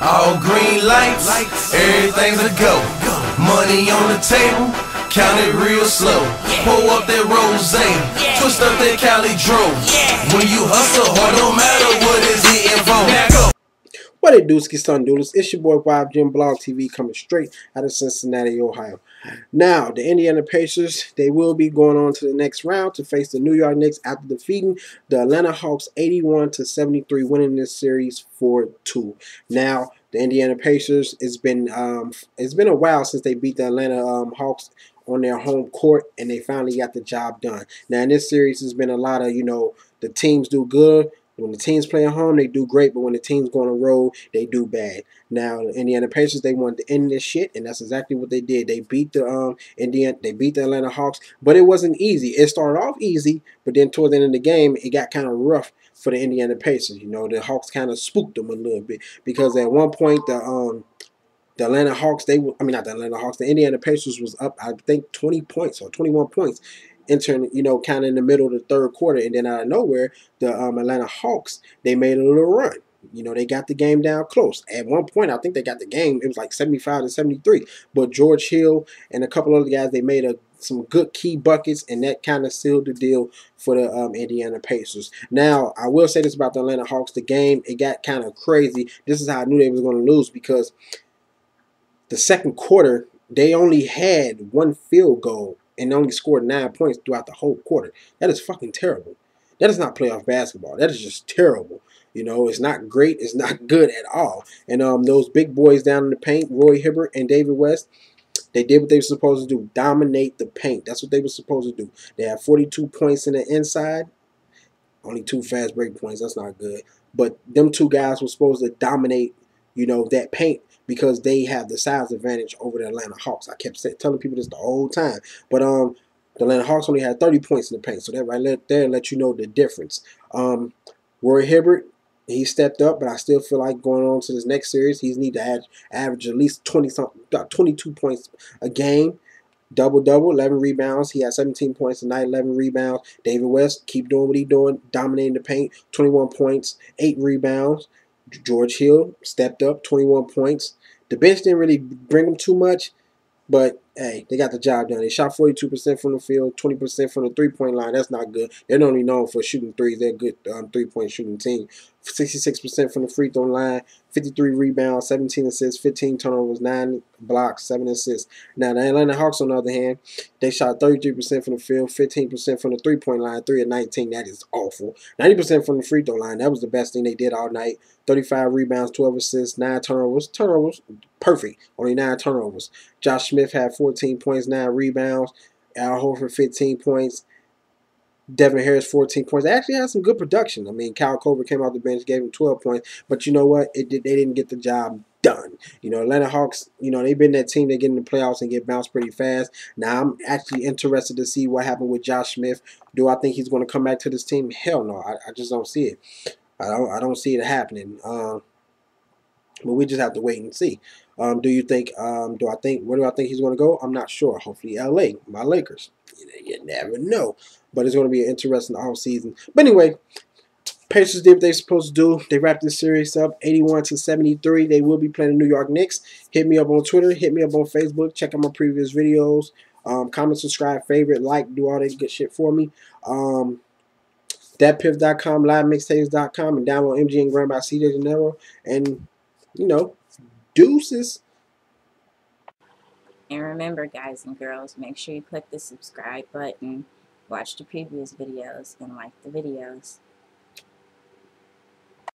All green lights, everything's a go. Money on the table, count it real slow. Pull up that rosé, twist up that Cali Dro. When you hustle hard, don't matter what is the info. Now go. What it do, ski son doodles? It's your boy YfgmBlogTv coming straight out of Cincinnati, Ohio. Now, the Indiana Pacers, they will be going on to the next round to face the New York Knicks after defeating the Atlanta Hawks 81-73, winning this series 4-2. Now, the Indiana Pacers, it's been a while since they beat the Atlanta Hawks on their home court, and they finally got the job done. Now, in this series, there's been a lot of, the teams do good. When the teams play at home, they do great, but when the teams go on the road, they do bad. Now, the Indiana Pacers, they wanted to end this shit, and that's exactly what they did. They beat the Atlanta Hawks, but it wasn't easy. It started off easy, but then toward the end of the game, it got kind of rough for the Indiana Pacers. The Hawks kind of spooked them a little bit because at one point the Atlanta Hawks, the Indiana Pacers was up, I think, 20 points or 21 points. Entering, kind of in the middle of the third quarter, and then out of nowhere, the Atlanta Hawks, they made a little run. They got the game down close. At one point, I think they got the game. It was like 75-73. But George Hill and a couple other guys, they made some good key buckets, and that kind of sealed the deal for the Indiana Pacers. Now, I will say this about the Atlanta Hawks. The game, it got kind of crazy. This is how I knew they was going to lose, because the second quarter, they only had one field goal and only scored 9 points throughout the whole quarter. That is fucking terrible. That is not playoff basketball. That is just terrible. It's not great. It's not good at all. And those big boys down in the paint, Roy Hibbert and David West, they did what they were supposed to do. Dominate the paint. That's what they were supposed to do. They had 42 points in the inside. Only 2 fast break points. That's not good. But them 2 guys were supposed to dominate, that paint, because they have the size advantage over the Atlanta Hawks. I kept telling people this the whole time. But the Atlanta Hawks only had 30 points in the paint. So that right there let you know the difference. Roy Hibbert, he stepped up, but I still feel like going on to this next series, he's need to average at least 22 points a game. Double-double, 11 rebounds. He had 17 points tonight, 11 rebounds. David West, keep doing what he's doing, dominating the paint, 21 points, 8 rebounds. George Hill stepped up, 21 points. The bench didn't really bring him too much, but hey, they got the job done. They shot 42% from the field, 20% from the three-point line. That's not good. They're not only known for shooting threes. They're a good three-point shooting team. 66% from the free throw line, 53 rebounds, 17 assists, 15 turnovers, 9 blocks, 7 assists. Now, the Atlanta Hawks, on the other hand, they shot 33% from the field, 15% from the three-point line, 3 of 19. That is awful. 90% from the free throw line. That was the best thing they did all night. 35 rebounds, 12 assists, 9 turnovers. Turnovers, perfect. Only 9 turnovers. Josh Smith had 14 points, 9 rebounds. Al Horford, 15 points. Devin Harris, 14 points. They actually had some good production. I mean, Kyle Korver came off the bench, gave him 12 points. But you know what? They didn't get the job done. Atlanta Hawks, they've been that team that get in the playoffs and get bounced pretty fast. Now, I'm actually interested to see what happened with Josh Smith. Do I think he's going to come back to this team? Hell no. I just don't see it. I don't see it happening. But we just have to wait and see. Where do I think he's going to go? I'm not sure. Hopefully LA, my Lakers. You never know. But it's going to be an interesting offseason. But anyway, Pacers did what they're supposed to do. They wrapped this series up 81-73. They will be playing the New York Knicks. Hit me up on Twitter. Hit me up on Facebook. Check out my previous videos. Comment, subscribe, favorite, like, do all that good shit for me. ThatPiff.com, LiveMixtapes.com, and download MG and Grand by CJ De Niro. And, deuces. And remember, guys and girls, make sure you click the subscribe button, watch the previous videos, and like the videos.